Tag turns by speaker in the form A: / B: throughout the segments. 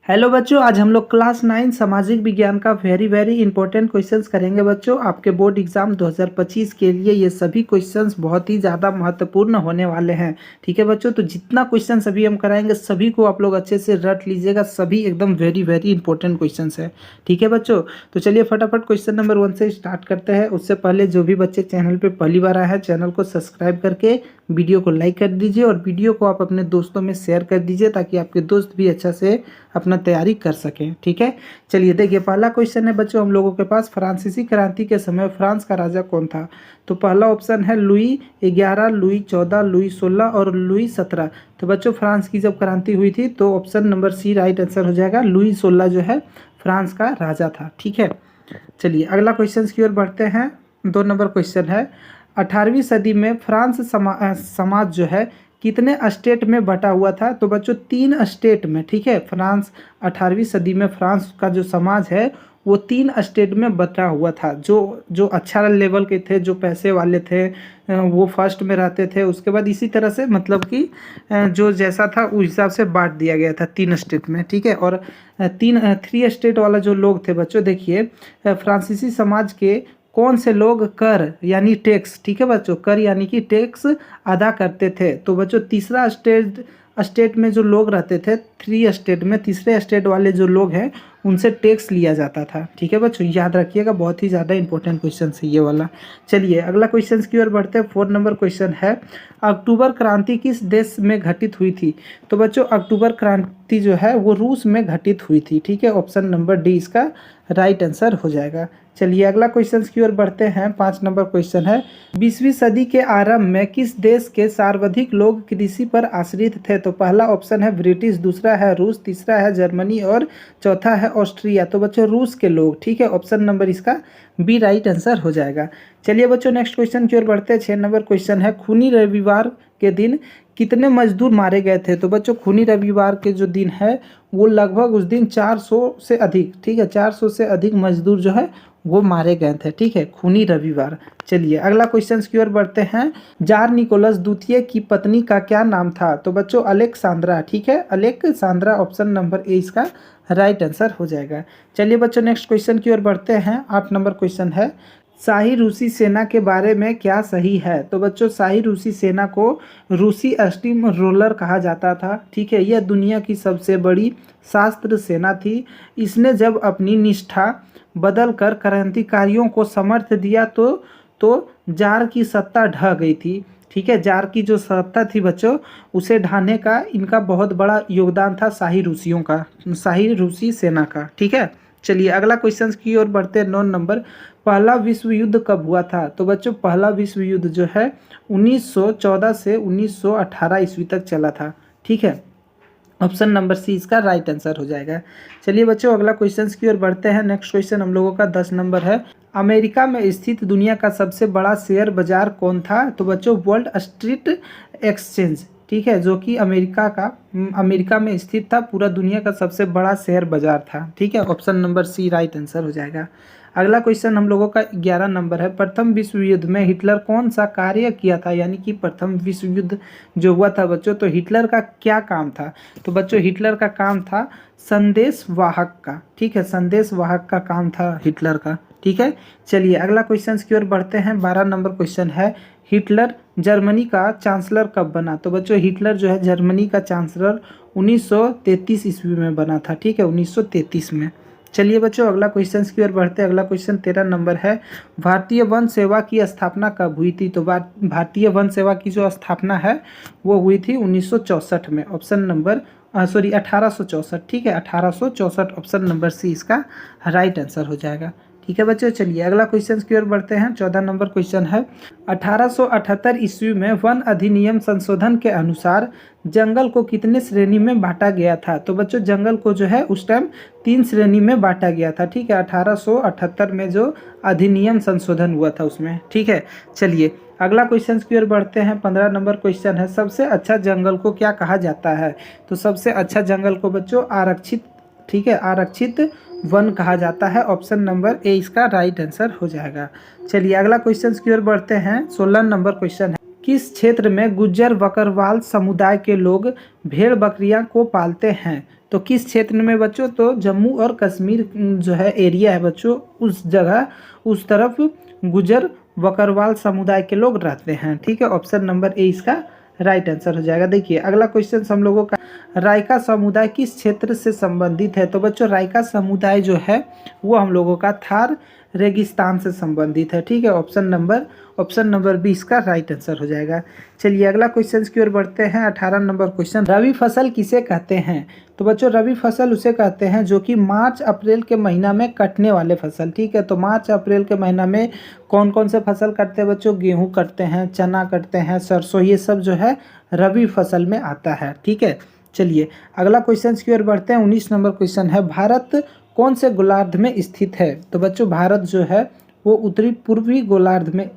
A: Hello बच्चों, आज हम लोग क्लास 9 सामाजिक विज्ञान का वेरी वेरी इंपॉर्टेंट क्वेश्चंस करेंगे। बच्चों, आपके बोर्ड एग्जाम 2025 के लिए ये सभी क्वेश्चंस बहुत ही ज़्यादा महत्वपूर्ण होने वाले हैं। ठीक है बच्चों, तो जितना क्वेश्चन अभी हम कराएंगे सभी को आप लोग अच्छे से रट लीजिएगा। सभी एकदम वेरी वेरी इंपॉर्टेंट क्वेश्चंस है। ठीक है बच्चों, तो चलिए फटाफट क्वेश्चन नंबर 1 से स्टार्ट करते हैं। उससे पहले जो भी बच्चे चैनल पर पहली बार आए हैं, चैनल को सब्सक्राइब करके वीडियो को लाइक कर दीजिए और वीडियो को आप अपने दोस्तों में शेयर कर दीजिए ताकि आपके दोस्त भी अच्छा से अपना तैयारी कर सकें। ठीक है, चलिए देखिए पहला क्वेश्चन है बच्चों हम लोगों के पास, फ्रांसीसी क्रांति के समय फ्रांस का राजा कौन था? तो पहला ऑप्शन है लुई 11, लुई 14, लुई 16 और लुई 17। तो बच्चों फ्रांस की जब क्रांति हुई थी तो option number C right answer हो जाएगा। लुई 16 जो है फ्रांस का राजा था। ठीक है, चलिए अगला क्वेश्चन की ओर बढ़ते हैं। 2 नंबर क्वेश्चन है, 18वीं सदी में फ्रांस समाज जो है कितने स्टेट में बटा हुआ था? तो बच्चों 3 स्टेट में। ठीक है, फ्रांस 18वीं सदी में फ्रांस का जो समाज है वो 3 स्टेट में बटा हुआ था। जो जो अच्छा लेवल के थे, जो पैसे वाले थे, वो फर्स्ट में रहते थे। उसके बाद इसी तरह से मतलब कि जो जैसा था उस हिसाब से बांट दिया गया था 3 स्टेट में। ठीक है, और 3 स्टेट वाला जो लोग थे बच्चों, देखिए फ्रांसीसी समाज के कौन से लोग कर यानी टैक्स, ठीक है बच्चों, कर यानी कि टैक्स अदा करते थे? तो बच्चों तीसरा स्टेट में जो लोग रहते थे, 3 स्टेट में तीसरे स्टेट वाले जो लोग हैं उनसे टैक्स लिया जाता था। ठीक है बच्चों, याद रखिएगा, बहुत ही ज़्यादा इंपॉर्टेंट क्वेश्चन है ये वाला। चलिए अगला क्वेश्चन की ओर बढ़ते हैं। 4 नंबर क्वेश्चन है, अक्टूबर क्रांति किस देश में घटित हुई थी? तो बच्चों अक्टूबर क्रांति जो है वो रूस में घटित हुई थी। ठीक है, ऑप्शन नंबर डी इसका राइट आंसर हो जाएगा। चलिए अगला क्वेश्चन की ओर बढ़ते हैं। 5 नंबर क्वेश्चन है, 20वीं सदी के आरंभ में किस देश के सर्वाधिक लोग कृषि पर आश्रित थे? तो पहला ऑप्शन है ब्रिटिश, दूसरा है रूस, तीसरा है जर्मनी और चौथा है ऑस्ट्रिया। तो बच्चों रूस के लोग। ठीक है, ऑप्शन नंबर इसका बी राइट आंसर हो जाएगा। चलिए बच्चों नेक्स्ट क्वेश्चन की ओर बढ़ते हैं। 6 नंबर क्वेश्चन है, खूनी रविवार के दिन कितने मजदूर मारे गए थे? तो बच्चों खूनी रविवार के जो दिन है वो लगभग उस दिन 400 से अधिक, ठीक है, 400 से अधिक मजदूर जो है वो मारे गए थे। ठीक है, खूनी रविवार। चलिए अगला क्वेश्चन की ओर बढ़ते हैं। जार निकोलस द्वितीय की पत्नी का क्या नाम था? तो बच्चों अलेक्सांद्रा। ठीक है, अलेक्सांद्रा, ऑप्शन नंबर ए इसका राइट आंसर हो जाएगा। चलिए बच्चों नेक्स्ट क्वेश्चन की ओर बढ़ते हैं। 8 नंबर क्वेश्चन है, शाही रूसी सेना के बारे में क्या सही है? तो बच्चों शाही रूसी सेना को रूसी स्टीम रोलर कहा जाता था। ठीक है, यह दुनिया की सबसे बड़ी शास्त्र सेना थी। इसने जब अपनी निष्ठा बदलकर क्रांतिकारियों को समर्थन दिया तो जार की सत्ता ढह गई थी। ठीक है, जार की जो सत्ता थी बच्चों उसे ढाने का इनका बहुत बड़ा योगदान था, शाही रूसियों का, शाही रूसी सेना का। ठीक है, चलिए अगला क्वेश्चन की ओर बढ़ते हैं। 9 नंबर, पहला विश्व युद्ध कब हुआ था? तो बच्चों पहला विश्व युद्ध जो है 1914 से 1918 ईस्वी तक चला था। ठीक है, ऑप्शन नंबर सी इसका राइट आंसर हो जाएगा। चलिए बच्चों अगला क्वेश्चन की ओर बढ़ते हैं। नेक्स्ट क्वेश्चन हम लोगों का 10 नंबर है, अमेरिका में स्थित दुनिया का सबसे बड़ा शेयर बाजार कौन था? तो बच्चों वर्ल्ड स्ट्रीट एक्सचेंज। ठीक है, जो कि अमेरिका में स्थित था, पूरा दुनिया का सबसे बड़ा शेयर बाजार था। ठीक है, option number C right answer हो जाएगा। अगला क्वेश्चन हम लोगों का 11 नंबर है, प्रथम विश्व युद्ध में हिटलर कौन सा कार्य किया था? यानी कि प्रथम विश्व युद्ध जो हुआ था बच्चों, तो हिटलर का क्या काम था? तो बच्चों हिटलर का काम था संदेश वाहक का। ठीक है, संदेश वाहक का काम था हिटलर का। ठीक है, चलिए अगला क्वेश्चन की ओर बढ़ते हैं। 12 नंबर क्वेश्चन है, हिटलर जर्मनी का चांसलर कब बना? तो बच्चों हिटलर जो है जर्मनी का चांसलर 1933 ईस्वी में बना था। ठीक है, 1933 में। चलिए बच्चों अगला क्वेश्चन की ओर बढ़ते हैं। अगला क्वेश्चन 13 नंबर है, भारतीय वन सेवा की स्थापना कब हुई थी? तो भारतीय वन सेवा की जो स्थापना है वो हुई थी 1964 में। Option number 1864। ठीक है, 1864, ऑप्शन नंबर सी इसका राइट आंसर हो जाएगा। ठीक है बच्चों, चलिए अगला क्वेश्चन की ओर बढ़ते हैं। 14 नंबर क्वेश्चन है, 1878 ईस्वी में वन अधिनियम संशोधन के अनुसार जंगल को कितने श्रेणी में बांटा गया था? तो बच्चों जंगल को जो है उस टाइम 3 श्रेणी में बांटा गया था। ठीक है, 1878 में जो अधिनियम संशोधन हुआ था उसमें। ठीक है, चलिए अगला क्वेश्चन की ओर बढ़ते हैं। 15 नंबर क्वेश्चन है, सबसे अच्छा जंगल को क्या कहा जाता है? तो सबसे अच्छा जंगल को बच्चों आरक्षित, ठीक है, आरक्षित वन कहा जाता है। ऑप्शन नंबर ए इसका राइट आंसर हो जाएगा। चलिए अगला क्वेश्चन की ओर बढ़ते हैं। 16 नंबर क्वेश्चन है, किस क्षेत्र में गुज्जर बकरवाल समुदाय के लोग भेड़ बकरियां को पालते हैं? तो किस क्षेत्र में बच्चों? तो जम्मू और कश्मीर जो है एरिया है बच्चों, उस जगह उस तरफ गुज्जर बकरवाल समुदाय के लोग रहते हैं। ठीक है, ऑप्शन नंबर ए इसका राइट आंसर हो जाएगा। देखिए अगला क्वेश्चन हम लोगों का, रायका समुदाय किस क्षेत्र से संबंधित है? तो बच्चों रायका समुदाय जो है वो हम लोगों का थार रेगिस्तान से संबंधित है। ठीक है, ऑप्शन नंबर बी इसका राइट आंसर हो जाएगा। चलिए अगला क्वेश्चन की ओर बढ़ते हैं। 18 नंबर क्वेश्चन, रबी फसल किसे कहते हैं? तो बच्चों रबी फसल उसे कहते हैं जो कि मार्च अप्रैल के महीना में कटने वाले फसल। ठीक है, तो मार्च अप्रैल के महीना में कौन कौन से फसल कटते हैं बच्चों? गेहूँ कटते हैं, चना कटते हैं, सरसों, ये सब जो है रबी फसल में आता है। ठीक है, चलिए अगला क्वेश्चन की ओर बढ़ते हैं। 19 नंबर क्वेश्चन है, भारत कौन से गोलार्ध में स्थित है? तो बच्चों भारत जो है वो उत्तरी पूर्वी गोलार्ध में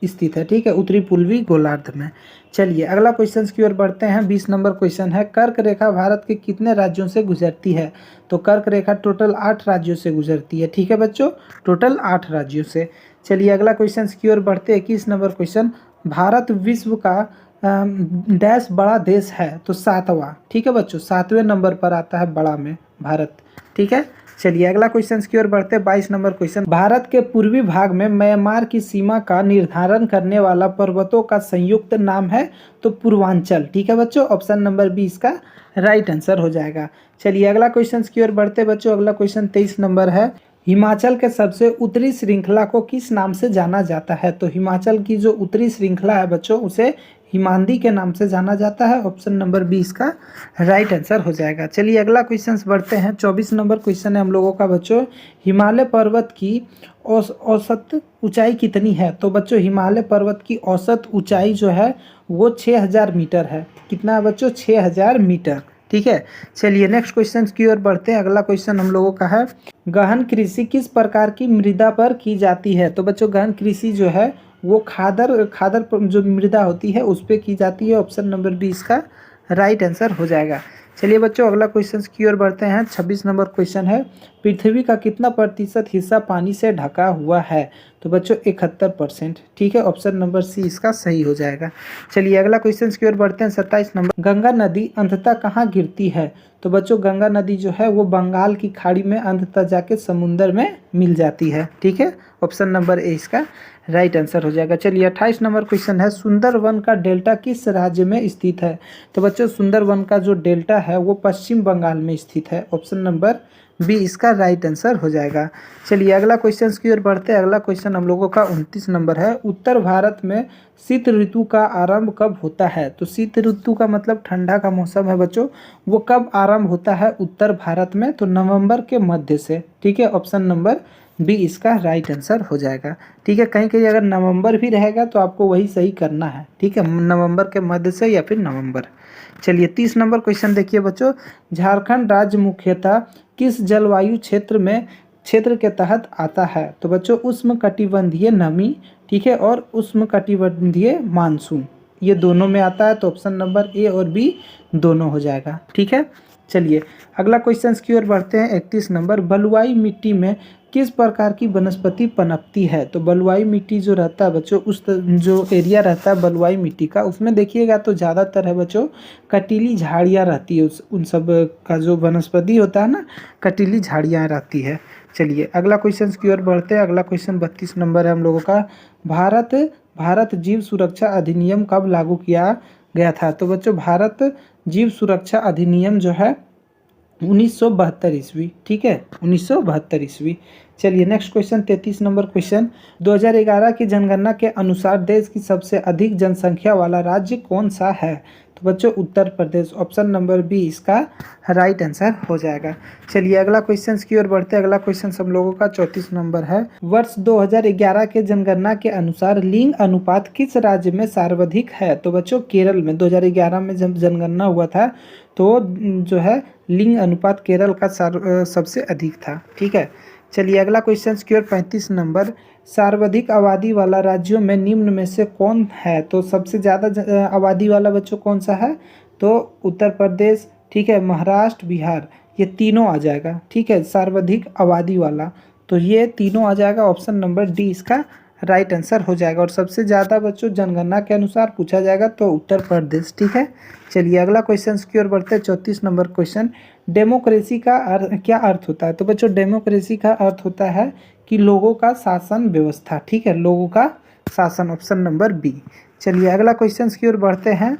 A: स्थित है। ठीक है, उत्तरी पूर्वी गोलार्ध में। चलिए अगला क्वेश्चन की ओर बढ़ते हैं। 20 नंबर क्वेश्चन है, कर्क रेखा भारत के कितने राज्यों से गुजरती है? तो कर्क रेखा टोटल 8 राज्यों से गुजरती है। ठीक है बच्चों, टोटल 8 राज्यों से। चलिए अगला क्वेश्चन की ओर बढ़ते हैं। 21 नंबर क्वेश्चन, भारत विश्व का डैश बड़ा देश है? तो 7वां। ठीक है बच्चों, 7वें नंबर पर आता है बड़ा में भारत। ठीक है, चलिए अगला क्वेश्चन की ओर बढ़ते हैं। 22 नंबर क्वेश्चन, भारत के पूर्वी भाग में म्यांमार की सीमा का निर्धारण करने वाला पर्वतों का संयुक्त नाम है? तो पूर्वांचल। ठीक है बच्चों, ऑप्शन नंबर बी इसका राइट आंसर हो जाएगा। चलिए अगला क्वेश्चन की ओर बढ़ते बच्चों। अगला क्वेश्चन 23 नंबर है, हिमाचल के सबसे उत्तरी श्रृंखला को किस नाम से जाना जाता है? तो हिमाचल की जो उत्तरी श्रृंखला है बच्चों उसे हिमांदी के नाम से जाना जाता है। ऑप्शन नंबर बी इसका राइट आंसर हो जाएगा। चलिए अगला क्वेश्चन बढ़ते हैं। 24 नंबर क्वेश्चन है हम लोगों का बच्चों, हिमालय पर्वत की औसत ऊंचाई कितनी है? तो बच्चों हिमालय पर्वत की औसत ऊंचाई जो है वो 6000 मीटर है। कितना है बच्चों? 6000 मीटर। ठीक है, चलिए नेक्स्ट क्वेश्चन की ओर बढ़ते हैं। अगला क्वेश्चन हम लोगों का है, गहन कृषि किस प्रकार की मृदा पर की जाती है? तो बच्चों गहन कृषि जो है वो खादर जो मृदा होती है उस पर की जाती है। ऑप्शन नंबर बी इसका राइट आंसर हो जाएगा। चलिए बच्चों अगला क्वेश्चन की ओर बढ़ते हैं। 26 नंबर क्वेश्चन है, पृथ्वी का कितना प्रतिशत हिस्सा पानी से ढका हुआ है? तो बच्चों 71%। ठीक है, ऑप्शन नंबर सी इसका सही हो जाएगा। चलिए अगला क्वेश्चन की ओर बढ़ते हैं। 27 नंबर, गंगा नदी अंततः कहाँ गिरती है? तो बच्चों गंगा नदी जो है वो बंगाल की खाड़ी में अंततः जाके समुंदर में मिल जाती है। ठीक है, ऑप्शन नंबर ए इसका राइट आंसर हो जाएगा। चलिए 28 नंबर क्वेश्चन है, सुंदरवन का डेल्टा किस राज्य में स्थित है? तो बच्चों सुंदरवन का जो डेल्टा है वो पश्चिम बंगाल में स्थित है। ऑप्शन नंबर बी इसका राइट आंसर हो जाएगा। चलिए अगला क्वेश्चन की ओर बढ़ते हैं। अगला क्वेश्चन हम लोगों का 29 नंबर है, उत्तर भारत में शीत ऋतु का आरंभ कब होता है? तो शीत ऋतु का मतलब ठंडा का मौसम है बच्चों, वो कब आरंभ होता है उत्तर भारत में? तो नवंबर के मध्य से। ठीक है, ऑप्शन नंबर बी इसका राइट आंसर हो जाएगा। ठीक है, कहीं कहीं अगर नवंबर भी रहेगा तो आपको वही सही करना है। ठीक है, नवंबर के मध्य से या फिर नवंबर। चलिए 30 नंबर क्वेश्चन देखिए बच्चों, झारखंड राज्य मुख्यतः किस जलवायु क्षेत्र के तहत आता है? तो बच्चों उष्णकटिबंधीय नमी, ठीक है, और उष्णकटिबंधीय मानसून, ये दोनों में आता है। तो ऑप्शन नंबर ए और बी दोनों हो जाएगा। ठीक है, चलिए अगला क्वेश्चन की ओर बढ़ते हैं। 31 नंबर, बलुआई मिट्टी में किस प्रकार की वनस्पति पनपती है? तो बलुआई मिट्टी जो रहता है बच्चों, जो एरिया रहता है बलुआई मिट्टी का, उसमें देखिएगा तो ज़्यादातर है बच्चों कटीली झाड़ियाँ रहती है। उन सब का जो वनस्पति होता है ना, कटीली झाड़ियाँ रहती है। चलिए अगला क्वेश्चन की ओर बढ़ते हैं। अगला क्वेश्चन 32 नंबर है हम लोगों का, भारत जीव सुरक्षा अधिनियम कब लागू किया गया था? तो बच्चों भारत जीव सुरक्षा अधिनियम जो है 1972 ईस्वी। ठीक है, 1972 ईस्वी। चलिए नेक्स्ट क्वेश्चन 33 नंबर क्वेश्चन, 2011 की जनगणना के अनुसार देश की सबसे अधिक जनसंख्या वाला राज्य कौन सा है? तो बच्चों Uttar Pradesh. Option number B इसका राइट आंसर हो जाएगा। चलिए अगला क्वेश्चन की ओर बढ़ते हैं। अगला क्वेश्चन हम लोगों का 34 नंबर है, वर्ष 2011 के जनगणना के अनुसार लिंग अनुपात किस राज्य में सर्वाधिक है? तो बच्चों केरल में। 2011 में जब जनगणना हुआ था तो जो है लिंग अनुपात केरल का सबसे अधिक था। ठीक है, चलिए अगला क्वेश्चन की ओर 35 नंबर, सर्वाधिक आबादी वाला राज्यों में निम्न में से कौन है? तो सबसे ज़्यादा आबादी वाला बच्चों कौन सा है? तो उत्तर प्रदेश, ठीक है, महाराष्ट्र, बिहार, ये तीनों आ जाएगा। ठीक है, सर्वाधिक आबादी वाला, तो ये तीनों आ जाएगा। ऑप्शन नंबर डी इसका राइट आंसर हो जाएगा। और सबसे ज़्यादा बच्चों जनगणना के अनुसार पूछा जाएगा तो उत्तर प्रदेश, ठीक है। चलिए अगला क्वेश्चन की ओर बढ़ते हैं। 34 नंबर क्वेश्चन, डेमोक्रेसी का क्या अर्थ होता है? तो बच्चों डेमोक्रेसी का अर्थ होता है कि लोगों का शासन व्यवस्था, ठीक है, लोगों का शासन, ऑप्शन नंबर बी। चलिए अगला क्वेश्चन की ओर बढ़ते हैं।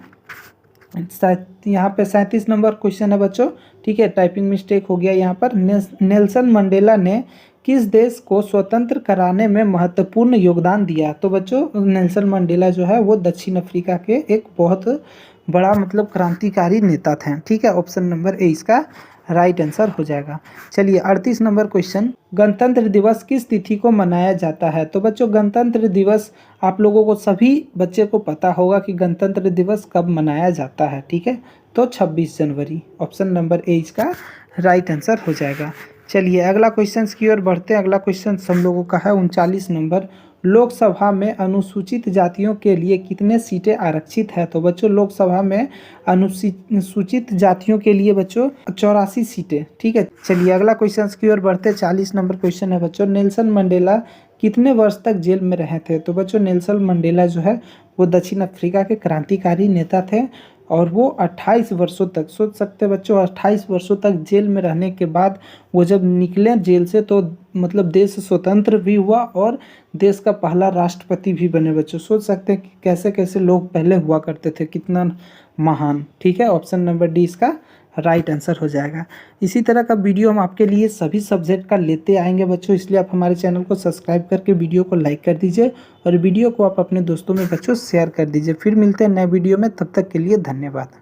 A: यहाँ पे 37 नंबर क्वेश्चन है बच्चों, ठीक है, टाइपिंग मिस्टेक हो गया यहाँ पर। नेल्सन मंडेला ने किस देश को स्वतंत्र कराने में महत्वपूर्ण योगदान दिया? तो बच्चों नेल्सन मंडेला जो है वो दक्षिण अफ्रीका के एक बहुत बड़ा मतलब क्रांतिकारी नेता थे, ठीक है, ऑप्शन नंबर ए इसका राइट आंसर हो जाएगा। चलिए 38 नंबर क्वेश्चन, गणतंत्र दिवस किस तिथि को मनाया जाता है? तो बच्चों गणतंत्र दिवस आप लोगों को सभी बच्चे को पता होगा कि गणतंत्र दिवस कब मनाया जाता है, ठीक है, तो 26 जनवरी, ऑप्शन नंबर ए इसका राइट आंसर हो जाएगा। चलिए अगला क्वेश्चन की ओर बढ़ते हैं। अगला क्वेश्चन हम लोगों का है 39 नंबर, लोकसभा में अनुसूचित जातियों के लिए कितने सीटें आरक्षित है? तो बच्चों लोकसभा में अनुसूचित जातियों के लिए बच्चों 84 सीटें, ठीक है। चलिए अगला क्वेश्चन की ओर बढ़ते हैं। 40 नंबर क्वेश्चन है बच्चों, नेल्सन मंडेला कितने वर्ष तक जेल में रहे थे? तो बच्चों नेल्सन मंडेला जो है वो दक्षिण अफ्रीका के क्रांतिकारी नेता थे और वो 28 वर्षों तक, सोच सकते हैं बच्चों 28 वर्षों तक जेल में रहने के बाद वो जब निकले जेल से तो मतलब देश स्वतंत्र भी हुआ और देश का पहला राष्ट्रपति भी बने। बच्चों सोच सकते हैं कि कैसे कैसे लोग पहले हुआ करते थे, कितना महान, ठीक है, ऑप्शन नंबर डी इसका राइट आंसर हो जाएगा। इसी तरह का वीडियो हम आपके लिए सभी सब्जेक्ट का लेते आएंगे बच्चों, इसलिए आप हमारे चैनल को सब्सक्राइब करके वीडियो को लाइक कर दीजिए और वीडियो को आप अपने दोस्तों में बच्चों शेयर कर दीजिए। फिर मिलते हैं नए वीडियो में, तब तक के लिए धन्यवाद।